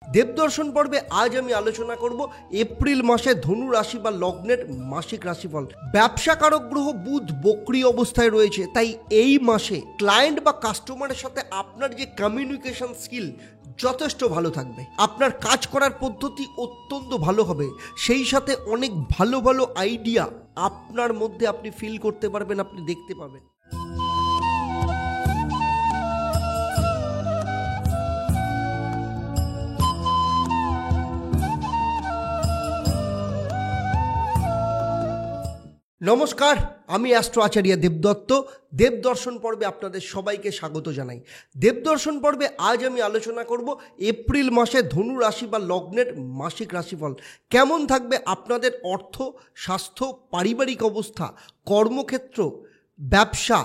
দেবদর্শন পর্বে আজ আমি আলোচনা করব এপ্রিল মাসে ধনু রাশি বা লগ্নের মাসিক রাশিফল। ব্যবসা কারক গ্রহ বুধ বক্রী অবস্থায় রয়েছে, তাই এই মাসে ক্লায়েন্ট বা কাস্টমারের সাথে আপনার যে কমিউনিকেশন স্কিল যথেষ্ট ভালো থাকবে। আপনার কাজ করার পদ্ধতি অত্যন্ত ভালো হবে, সেই সাথে অনেক ভালো ভালো আইডিয়া আপনার মধ্যে আপনি ফিল করতে পারবেন, আপনি দেখতে পাবেন। নমস্কার, আমি অ্যাস্ট্রো আচার্য দেবদত্ত। দেবদর্শন পর্বে আপনাদের সবাইকে স্বাগত জানাই। দেবদর্শন পর্বে আজ আমি আলোচনা করব এপ্রিল মাসে ধনু রাশি বা লগ্নের মাসিক রাশিফল। কেমন থাকবে আপনাদের অর্থ, স্বাস্থ্য, পারিবারিক অবস্থা, কর্মক্ষেত্র, ব্যবসা,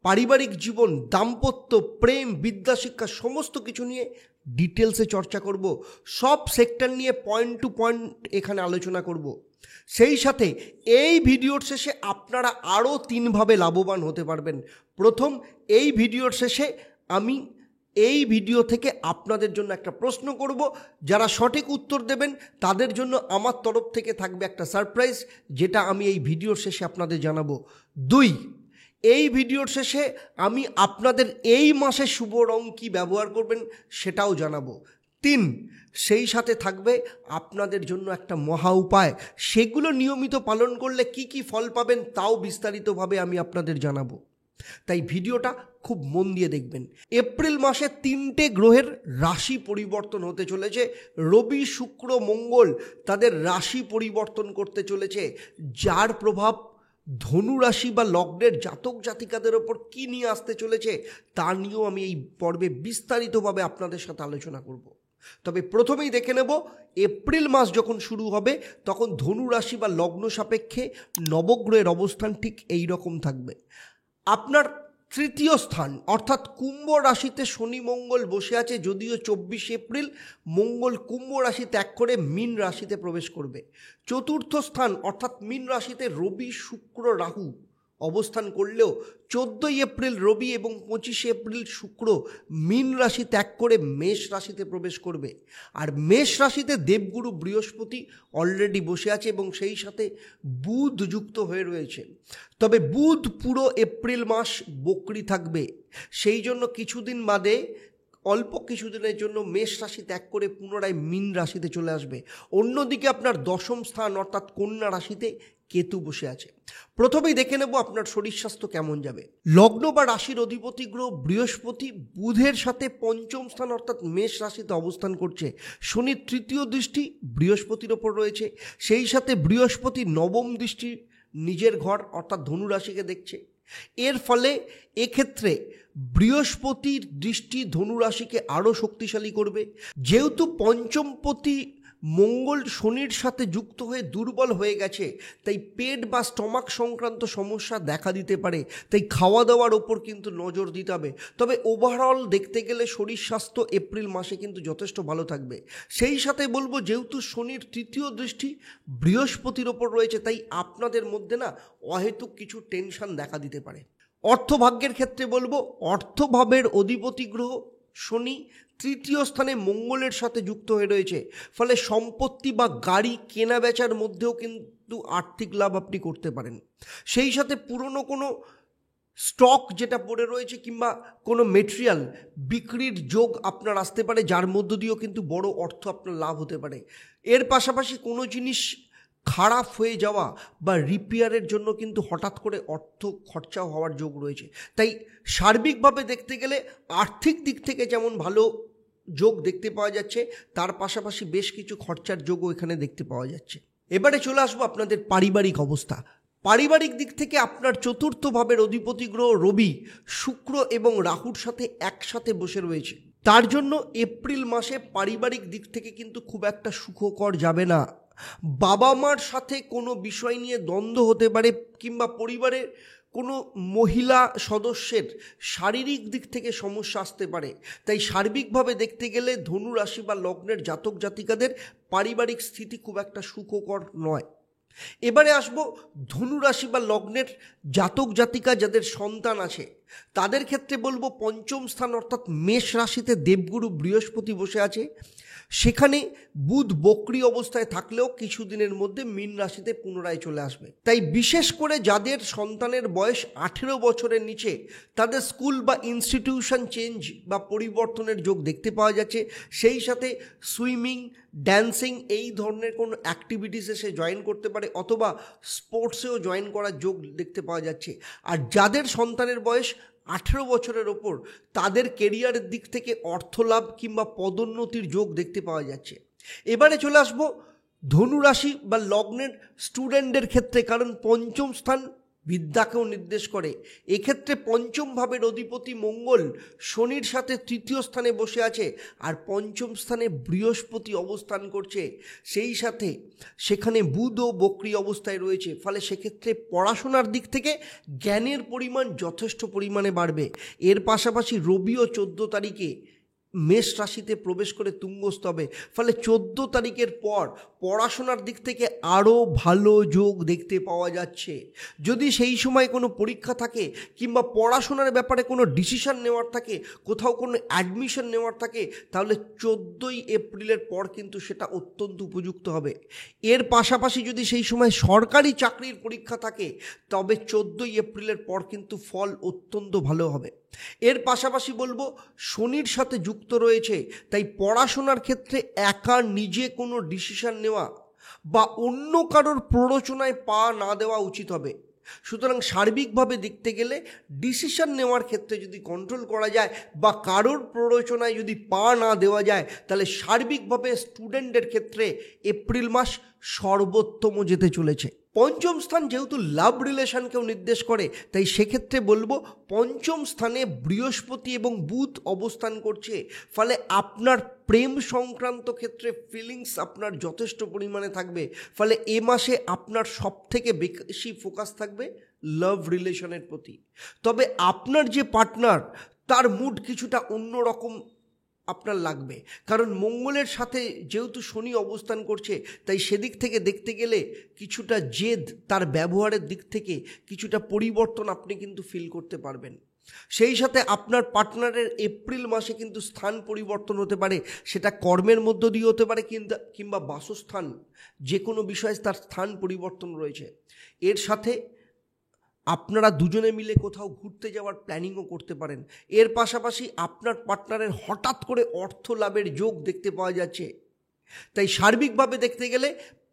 পারিবারিক জীবন, দাম্পত্য, প্রেম, বিদ্যা, শিক্ষা, সমস্ত কিছু নিয়ে ডিটেলসে চর্চা করব। সব সেক্টর নিয়ে পয়েন্ট টু পয়েন্ট এখানে আলোচনা করব। সেই সাথে এই ভিডিওর শেষে আপনারা আরও 3ভাবে লাভবান হতে পারবেন। প্রথম, এই ভিডিওর শেষে আমি এই ভিডিও থেকে আপনাদের জন্য একটা প্রশ্ন করব। যারা সঠিক উত্তর দেবেন তাদের জন্য আমার তরফ থেকে থাকবে একটা সারপ্রাইজ, যেটা আমি এই ভিডিওর শেষে আপনাদের জানাবো। 2, এই ভিডিওর শেষে আমি আপনাদের এই মাসে শুভ রং কী ব্যবহার করবেন সেটাও জানাবো। 3, সেই সাথে থাকবে আপনাদের জন্য একটা মহা উপায়, সেগুলো নিয়মিত পালন করলে কি কি ফল পাবেন তাও বিস্তারিতভাবে আমি আপনাদের জানাবো। তাই ভিডিওটা খুব মন দিয়ে দেখবেন। এপ্রিল মাসে 3টে গ্রহের রাশি পরিবর্তন হতে চলেছে। রবি, শুক্র, মঙ্গল তাদের রাশি পরিবর্তন করতে চলেছে, যার প্রভাব ধনু রাশি বা লগ্নের জাতক জাতিকাদের ওপর কী নিয়ে আসতে চলেছে তা নিয়েও আমি এই পর্বে বিস্তারিতভাবে আপনাদের সাথে আলোচনা করব। তবে প্রথমেই দেখে নেব, এপ্রিল মাস যখন শুরু হবে তখন ধনু রাশি বা লগ্ন সাপেক্ষে নবগ্রহের অবস্থান ঠিক এই রকম থাকবে। আপনার তৃতীয় স্থান অর্থাৎ কুম্ভ রাশিতে শনি মঙ্গল বসে আছে, যদিও 24 এপ্রিল মঙ্গল কুম্ভ রাশি ত্যাগ করে মীন রাশিতে প্রবেশ করবে। চতুর্থ স্থান অর্থাৎ মীন রাশিতে রবি, শুক্র, রাহু অবস্থান করলেও 14 এপ্রিল রবি এবং 25 এপ্রিল শুক্র মীন রাশি ত্যাগ করে মেষ রাশিতে প্রবেশ করবে। আর মেষ রাশিতে দেবগুরু বৃহস্পতি অলরেডি বসে আছে এবং সেই সাথে বুধ যুক্ত হয়ে রয়েছে। তবে বুধ পুরো এপ্রিল মাস বক্রী থাকবে, সেই জন্য কিছুদিন বাদে অল্প কিছুদিনের জন্য মেষ রাশি ত্যাগ করে পুনরায় মীন রাশিতে চলে আসবে। অন্যদিকে আপনার দশম স্থান অর্থাৎ কন্যা রাশিতে কেতু বসে আছে। প্রথমেই দেখে নেব আপনার শরীর স্বাস্থ্য কেমন যাবে। লগ্ন বা রাশির অধিপতি গ্রহ বৃহস্পতি বুধের সাথে পঞ্চম স্থান অর্থাৎ মেষ রাশিতে অবস্থান করছে। শনির তৃতীয় দৃষ্টি বৃহস্পতির ওপর রয়েছে, সেই সাথে বৃহস্পতি নবম দৃষ্টি নিজের ঘর অর্থাৎ ধনু রাশিকে দেখছে। এর ফলে এক্ষেত্রে বৃহস্পতির দৃষ্টি ধনু রাশিকে আরও শক্তিশালী করবে। যেহেতু পঞ্চমপতি মঙ্গল শনির সাথে যুক্ত হয়ে দুর্বল হয়ে গেছে, তাই পেট বা স্টমাক সংক্রান্ত সমস্যা দেখা দিতে পারে, তাই খাওয়া দাওয়ার ওপর কিন্তু নজর দিতে হবে। তবে ওভারঅল দেখতে গেলে শরীর স্বাস্থ্য এপ্রিল মাসে কিন্তু যথেষ্ট ভালো থাকবে। সেই সাথে বলবো, যেহেতু শনির তৃতীয় দৃষ্টি বৃহস্পতির ওপর রয়েছে, তাই আপনাদের মধ্যে না অহেতুক কিছু টেনশন দেখা দিতে পারে। অর্থভাগ্যের ক্ষেত্রে বলবো, অর্থভাবের অধিপতি গ্রহ শনি তৃতীয় স্থানে মঙ্গলের সাথে যুক্ত হয়ে রয়েছে, ফলে সম্পত্তি বা গাড়ি কেনা বেচার মধ্যেও কিন্তু আর্থিক লাভ আপনি করতে পারেন। সেই সাথে পুরনো কোনো স্টক যেটা পড়ে রয়েছে কিংবা কোনো মেটেরিয়াল বিক্রির যোগ আপনার আসতে পারে, যার মধ্য দিয়েও কিন্তু বড় অর্থ আপনার লাভ হতে পারে। এর পাশাপাশি কোনো জিনিস খারাপ হয়ে যাওয়া বা রিপেয়ারের জন্য কিন্তু হঠাৎ করে অর্থ খরচা হওয়ার যোগ রয়েছে। তাই সার্বিকভাবে দেখতে গেলে আর্থিক দিক থেকে যেমন ভালো যোগ দেখতে পাওয়া যাচ্ছে, তার পাশাপাশি বেশ কিছু খরচার যোগও এখানে দেখতে পাওয়া যাচ্ছে। এবারে চলে আসবো আপনাদের পারিবারিক অবস্থা। পারিবারিক দিক থেকে আপনার চতুর্থ ভাবের অধিপতি গ্রহ রবি শুক্র এবং রাহুর সাথে একসাথে বসে রয়েছে। তার জন্য এপ্রিল মাসে পারিবারিক দিক থেকে কিন্তু খুব একটা সুখকর যাবে না। বাবা মার সাথে কোনো বিষয় নিয়ে দ্বন্দ্ব হতে পারে কিংবা পরিবারের কোনো মহিলা সদস্যের শারীরিক দিক থেকে সমস্যা আসতে পারে। তাই সার্বিকভাবে দেখতে গেলে ধনু রাশি বা লগ্নের জাতক জাতিকাদের পারিবারিক স্থিতি খুব একটা সুখকর নয়। এবারে আসবো ধনু রাশি বা লগ্নের জাতক জাতিকা যাদের সন্তান আছে তাদের ক্ষেত্রে বলবো, পঞ্চম স্থান অর্থাৎ মেষ রাশিতে দেবগুরু বৃহস্পতি বসে আছে। সেখানে বুধ বক্রী অবস্থায় থাকলেও কিছুদিনের মধ্যে মীন রাশিতে পুনরায় চলে আসবে। তাই বিশেষ করে যাদের সন্তানের বয়স 18 বছরের নিচে, তাদের স্কুল বা ইনস্টিটিউশন চেঞ্জ বা পরিবর্তনের যোগ দেখতে পাওয়া যাচ্ছে। সেই সাথে সুইমিং, ড্যান্সিং এই ধরনের কোনো অ্যাক্টিভিটিসে সে জয়েন করতে পারে, অথবা স্পোর্টসেও জয়েন করার যোগ দেখতে পাওয়া যাচ্ছে। আর যাদের সন্তানের বয়স 18 বছরের ওপর, তাদের কেরিয়ারের দিক থেকে অর্থলাভ কিংবা পদোন্নতির যোগ দেখতে পাওয়া যাচ্ছে। এবারে চলে আসবো ধনুরাশি বা লগ্নের স্টুডেন্টদের ক্ষেত্রে, কারণ পঞ্চম স্থান বিদ্যাকেও নির্দেশ করে। এক্ষেত্রে পঞ্চম ভাবের অধিপতি মঙ্গল শনির সাথে তৃতীয় স্থানে বসে আছে, আর পঞ্চম স্থানে বৃহস্পতি অবস্থান করছে। সেই সাথে সেখানে বুধও বক্রী অবস্থায় রয়েছে। ফলে সেক্ষেত্রে পড়াশোনার দিক থেকে জ্ঞানের পরিমাণ যথেষ্ট পরিমাণে বাড়বে। এর পাশাপাশি রবিও 14 তারিখে মেষ রাশিতে প্রবেশ করে তুঙ্গস্থ হবে। ফলে 14 তারিখের পর পড়াশোনার দিক থেকে আরও ভালো যোগ দেখতে পাওয়া যাচ্ছে। যদি সেই সময় কোনো পরীক্ষা থাকে কিংবা পড়াশোনার ব্যাপারে কোনো ডিসিশন নেওয়ার থাকে, কোথাও কোনো অ্যাডমিশন নেওয়ার থাকে, তাহলে 14ই এপ্রিলের পর কিন্তু সেটা অত্যন্ত উপযুক্ত হবে। এর পাশাপাশি যদি সেই সময় সরকারি চাকরির পরীক্ষা থাকে, তবে 14ই এপ্রিলের পর কিন্তু ফল অত্যন্ত ভালো হবে। এর পাশাপাশি বলবো, শনির সাথে যুক্ত রয়েছে, তাই পড়াশোনার ক্ষেত্রে একা নিজে কোনো ডিসিশন নেওয়া বা অন্য কারোর প্ররোচনায় পা না দেওয়া উচিত হবে। সুতরাং সার্বিকভাবে দেখতে গেলে ডিসিশন নেওয়ার ক্ষেত্রে যদি কন্ট্রোল করা যায় বা কারোর প্ররোচনায় যদি পা না দেওয়া যায়, তাহলে সার্বিকভাবে স্টুডেন্টদের ক্ষেত্রে এপ্রিল মাস সর্বোত্তম যেতে চলেছে। পঞ্চম স্থান যেহেতু লাভ রিলেশনকেও নির্দেশ করে, তাই সেক্ষেত্রে বলবো পঞ্চম স্থানে বৃহস্পতি এবং বুধ অবস্থান করছে। ফলে আপনার প্রেম সংক্রান্ত ক্ষেত্রে ফিলিংস আপনার যথেষ্ট পরিমাণে থাকবে। ফলে এ মাসে আপনার সবথেকে বেশি ফোকাস থাকবে লাভ রিলেশনের প্রতি। তবে আপনার যে পার্টনার, তার মুড কিছুটা অন্যরকম আপনার লাগবে, কারণ মঙ্গলের সাথে যেহেতু শনি অবস্থান করছে, তাই সেদিক থেকে দেখতে গেলে কিছুটা জেদ, তার ব্যবহারের দিক থেকে কিছুটা পরিবর্তন আপনি কিন্তু ফিল করতে পারবেন। সেই সাথে আপনার পার্টনারের এপ্রিল মাসে কিন্তু স্থান পরিবর্তন হতে পারে, সেটা কর্মের মধ্য দিয়ে হতে পারে কিংবা বাসস্থান, যে কোনো বিষয়ে তার স্থান পরিবর্তন রয়েছে। এর সাথে আপনারা দুজনে মিলে কোথাও ঘুরতে যাওয়ার প্ল্যানিংও করতে পারেন। এর পাশাপাশি আপনার পার্টনারের হঠাৎ করে অর্থ লাভের যোগ দেখতে পাওয়া যাচ্ছে। তাই সার্বিকভাবে দেখতে গেলে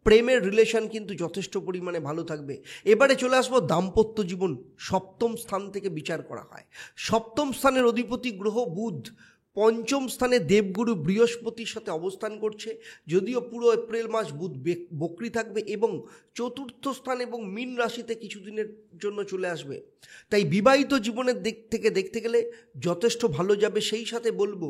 প্রেমের রিলেশন কিন্তু যথেষ্ট পরিমাণে ভালো থাকবে। এবারে চলে আসবো দাম্পত্য জীবন। সপ্তম স্থান থেকে বিচার করা হয়। সপ্তম স্থানের অধিপতি গ্রহ বুধ পঞ্চম স্থানে দেবগুরু বৃহস্পতির সাথে অবস্থান করছে। যদিও পুরো এপ্রিল মাস বুধ বক্রী থাকবে এবং চতুর্থ স্থান এবং মীন রাশিতে কিছুদিনের জন্য চলে আসবে। তাই বিবাহিত জীবনের দিক থেকে দেখতে গেলে যথেষ্ট ভালো যাবে। সেই সাথে বলবো,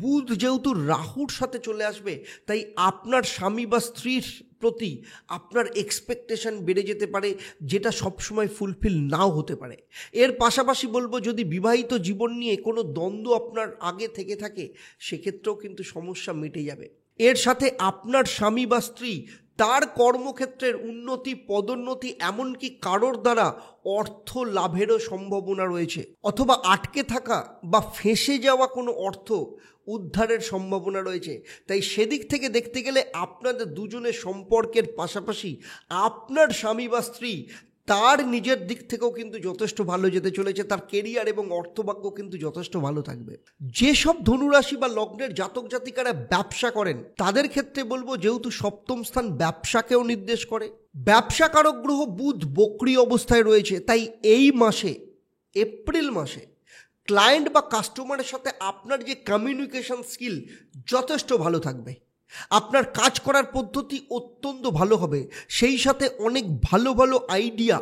বুধ যেহেতু রাহুর সাথে চলে আসবে, তাই আপনার স্বামী বা স্ত্রীর প্রতি আপনার এক্সপেকটেশন বেড়ে যেতে পারে, যেটা সবসময় ফুলফিল নাও হতে পারে। এর পাশাপাশি বলবো, যদি বিবাহিত জীবন নিয়ে কোনো দ্বন্দ্ব আপনার আগে থেকে থাকে, সেক্ষেত্রেও কিন্তু সমস্যা মিটে যাবে। এর সাথে আপনার স্বামী বা স্ত্রী তার কর্মক্ষেত্রের উন্নতি, পদোন্নতি, এমনকি কারোর দ্বারা অর্থ লাভেরও সম্ভাবনা রয়েছে, অথবা আটকে থাকা বা ফেঁসে যাওয়া কোনো অর্থ উদ্ধারের সম্ভাবনা রয়েছে। তাই সেদিক থেকে দেখতে গেলে আপনাদের দুজনের সম্পর্কের পাশাপাশি আপনার স্বামী বা স্ত্রী তার নিজের দিক থেকেও কিন্তু যথেষ্ট ভালো যেতে চলেছে। তার কেরিয়ার এবং অর্থভাগ্য কিন্তু যথেষ্ট ভালো থাকবে। যেসব ধনুরাশি বা লগ্নের জাতক জাতিকারা ব্যবসা করেন, তাদের ক্ষেত্রে বলবো, যেহেতু সপ্তম স্থান ব্যবসাকেও নির্দেশ করে, ব্যবসা কারক গ্রহ বুধ বক্রী অবস্থায় রয়েছে, তাই এই মাসে, এপ্রিল মাসে ক্লায়েন্ট বা কাস্টমারের সাথে আপনার যে কমিউনিকেশন স্কিল যথেষ্ট ভালো থাকবে। আপনার কাজ করার পদ্ধতি অত্যন্ত ভালো হবে। সেই সাথে অনেক ভালো ভালো আইডিয়া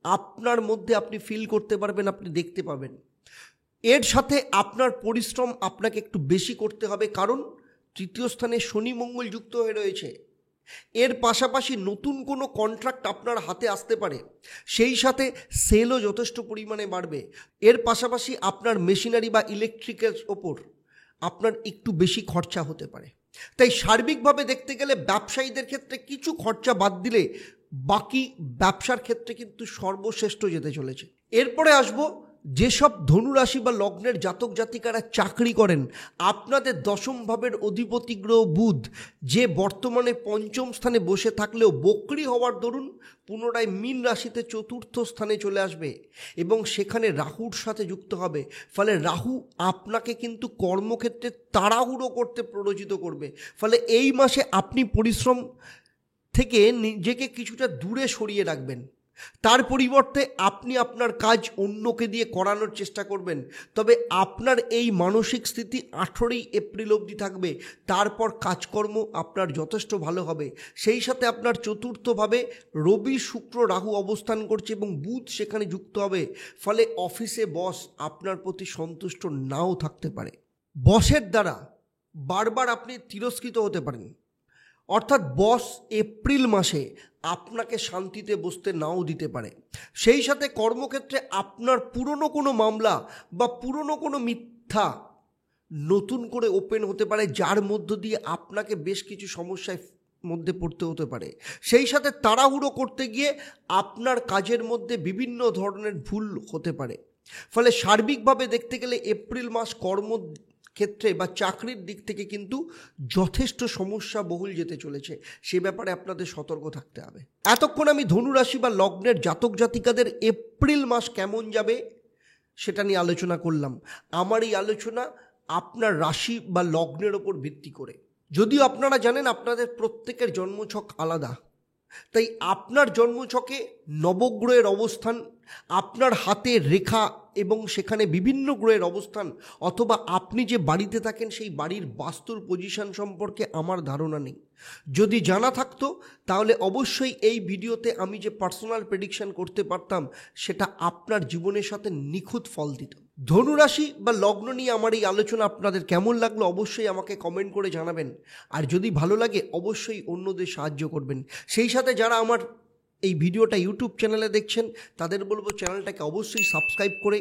আপনার মধ্যে আপনি ফিল করতে পারবেন, আপনি দেখতে পাবেন। এর সাথে আপনার পরিশ্রম আপনাকে একটু বেশি করতে হবে, কারণ তৃতীয় স্থানে শনি মঙ্গল যুক্ত হয়ে রয়েছে। এর পাশাপাশি নতুন কোনো কন্ট্রাক্ট আপনার হাতে আসতে পারে, সেই সাথে সেলও যথেষ্ট পরিমাণে বাড়বে। এর পাশাপাশি আপনার মেশিনারি বা ইলেকট্রিকের ওপর আপনার একটু বেশি খরচা হতে পারে। তাই সার্বিকভাবে দেখতে গেলে ব্যবসায়ীদের ক্ষেত্রে কিছু খরচা বাদ দিলে বাকি ব্যবসার ক্ষেত্রে কিন্তু সর্বশ্রেষ্ঠ যেতে চলেছে। এরপরে আসবো যেসব ধনুরাশি বা লগ্নের জাতক জাতিকারা চাকরি করেন, আপনাদের দশম ভাবের অধিপতি গ্রহ বুধ, যে বর্তমানে পঞ্চম স্থানে বসে থাকলেও বক্রী হওয়ার দরুন পুনরায় মীন রাশিতে চতুর্থ স্থানে চলে আসবে এবং সেখানে রাহুর সাথে যুক্ত হবে। ফলে রাহু আপনাকে কিন্তু কর্মক্ষেত্রে তাড়াহুড়ো করতে প্ররোচিত করবে। ফলে এই মাসে আপনি পরিশ্রম থেকে নিজেকে কিছুটা দূরে সরিয়ে রাখবেন। তার পরিবর্তে আপনি আপনার কাজ অন্যকে দিয়ে করানোর চেষ্টা করবেন। তবে আপনার এই মানসিক স্থিতি 18ই এপ্রিল অবধি থাকবে। তারপর কাজকর্ম আপনার যথেষ্ট ভালো হবে। সেই সাথে আপনার চতুর্থভাবে রবি শুক্র রাহু অবস্থান করছে এবং বুধ সেখানে যুক্ত হবে। ফলে অফিসে বস আপনার প্রতি সন্তুষ্ট নাও থাকতে পারে। বসের দ্বারা বারবার আপনি তিরস্কৃত হতে পারেন। অর্থাৎ বস এপ্রিল মাসে আপনাকে শান্তিতে বসতে নাও দিতে পারে। সেই সাথে কর্মক্ষেত্রে আপনার পুরনো কোনো মামলা বা পুরনো কোনো মিথ্যা নতুন করে ওপেন হতে পারে, যার মধ্য দিয়ে আপনাকে বেশ কিছু সমস্যায় মধ্যে পড়তে হতে পারে। সেই সাথে তাড়াহুড়ো করতে গিয়ে আপনার কাজের মধ্যে বিভিন্ন ধরনের ভুল হতে পারে। ফলে সার্বিকভাবে দেখতে গেলে এপ্রিল মাস কর্মক্ষেত্রে বা চাকরির দিক থেকে কিন্তু যথেষ্ট সমস্যা বহুল যেতে চলেছে। সে ব্যাপারে আপনাদের সতর্ক থাকতে হবে। এতক্ষণ আমি ধনুরাশি বা লগ্নের জাতক জাতিকাদের এপ্রিল মাস কেমন যাবে সেটা নিয়ে আলোচনা করলাম। আমার এই আলোচনা আপনার রাশি বা লগ্নের ওপর ভিত্তি করে। যদিও আপনারা জানেন আপনাদের প্রত্যেকের জন্মছক আলাদা, তাই আপনার জন্মছকে নবগ্রহের অবস্থান, আপনার হাতে রেখা এবং সেখানে বিভিন্ন গ্রহের অবস্থান, অথবা আপনি যে বাড়িতে থাকেন সেই বাড়ির বাস্তুর পজিশন সম্পর্কে আমার ধারণা নেই। যদি জানা থাকতো তাহলে অবশ্যই এই ভিডিওতে আমি যে পার্সোনাল প্রেডিকশন করতে পারতাম সেটা আপনার জীবনের সাথে নিখুঁত ফল দিত। ধনুরাশি বা লগ্ন নিয়ে আমার এই আলোচনা আপনাদের কেমন লাগলো অবশ্যই আমাকে কমেন্ট করে জানাবেন। আর যদি ভালো লাগে অবশ্যই অন্যদের সাহায্য করবেন। সেই সাথে যারা আমার এই ভিডিওটা ইউটিউব চ্যানেলে দেখছেন তাদের বলবো চ্যানেলটাকে অবশ্যই সাবস্ক্রাইব করে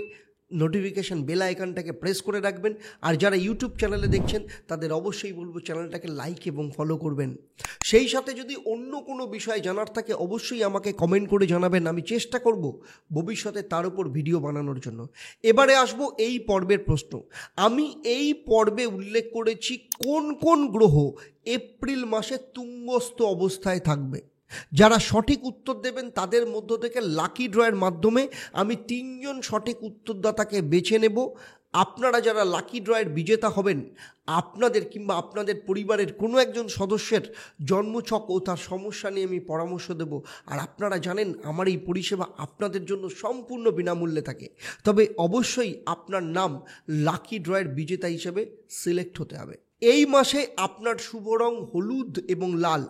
নোটিফিকেশান বেল আইকনটাকে প্রেস করে রাখবেন। আর যারা ইউটিউব চ্যানেলে দেখছেন তাদের অবশ্যই বলবো চ্যানেলটাকে লাইক এবং ফলো করবেন। সেই সাথে যদি অন্য কোনো বিষয় জানার থাকে অবশ্যই আমাকে কমেন্ট করে জানাবেন। আমি চেষ্টা করব ভবিষ্যতে তার উপর ভিডিও বানানোর জন্য। এবারে আসবো এই পর্বের প্রশ্ন। আমি এই পর্বে উল্লেখ করেছি কোন কোন গ্রহ এপ্রিল মাসে তুঙ্গস্থ অবস্থায় থাকবে। যারা সঠিক উত্তর দেবেন তাদের মধ্য থেকে লাকি ড্রয়ের মাধ্যমে আমি 3 জন সঠিক উত্তরদাতাকে বেছে নেব। আপনারা যারা লাকি ড্রয়ের বিজেতা হবেন, আপনাদের কিংবা আপনাদের পরিবারের কোনো একজন সদস্যের জন্মছক ও তার সমস্যা নিয়ে আমি পরামর্শ দেব। আর আপনারা জানেন আমার এই পরিষেবা আপনাদের জন্য সম্পূর্ণ বিনামূল্যে থাকে। তবে অবশ্যই আপনার নাম লাকি ড্রয়ের বিজেতা হিসেবে সিলেক্ট হতে হবে। এই মাসে আপনার শুভ রং হলুদ এবং লাল।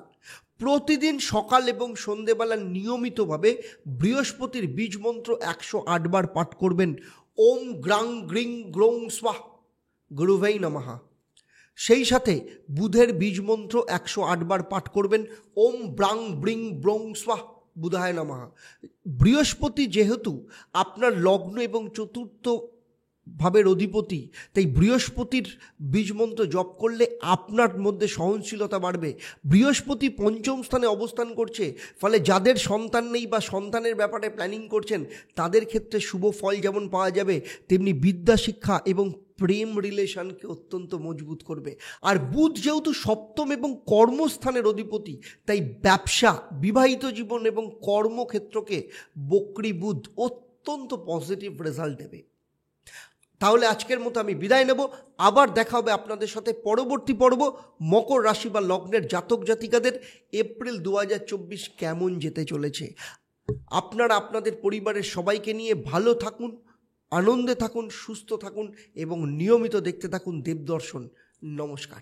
প্রতিদিন সকাল এবং সন্ধেবেলা নিয়মিতভাবে বৃহস্পতির বীজ মন্ত্র 108 বার পাঠ করবেন। ওম গ্রাং গ্রিং গ্রৌং স্বাহ গুরুভৈ নমঃ। সেই সাথে বুধের বীজ মন্ত্র 108 বার পাঠ করবেন। ওম ব্রাং ব্রিং ব্রৌং স্বাহ বুধায় নমঃ। বৃহস্পতি যেহেতু আপনার লগ্ন এবং চতুর্থ ভাবের অধিপতি, তাই বৃহস্পতির বীজমন্ত্র জপ করলে আপনার মধ্যে সহনশীলতা বাড়বে। বৃহস্পতি পঞ্চম স্থানে অবস্থান করছে, ফলে যাদের সন্তান নেই বা সন্তানের ব্যাপারে প্ল্যানিং করছেন তাদের ক্ষেত্রে শুভ ফল যেমন পাওয়া যাবে, তেমনি বিদ্যা শিক্ষা এবং প্রেম রিলেশনকে অত্যন্ত মজবুত করবে। আর বুধ যেহেতু সপ্তম এবং কর্মস্থানের অধিপতি, তাই ব্যবসা, বিবাহিত জীবন এবং কর্মক্ষেত্রকে বক্রী বুধ অত্যন্ত পজিটিভ রেজাল্ট দেবে। তাহলে আজকের মতো আমি বিদায় নেব। আবার দেখা হবে আপনাদের সাথে পরবর্তী পর্ব। মকর রাশি বা লগ্নের জাতক জাতিকাদের এপ্রিল 2024 কেমন যেতে চলেছে। আপনারা আপনাদের পরিবারের সবাইকে নিয়ে ভালো থাকুন, আনন্দে থাকুন, সুস্থ থাকুন এবং নিয়মিত দেখতে থাকুন দেবদর্শন। নমস্কার।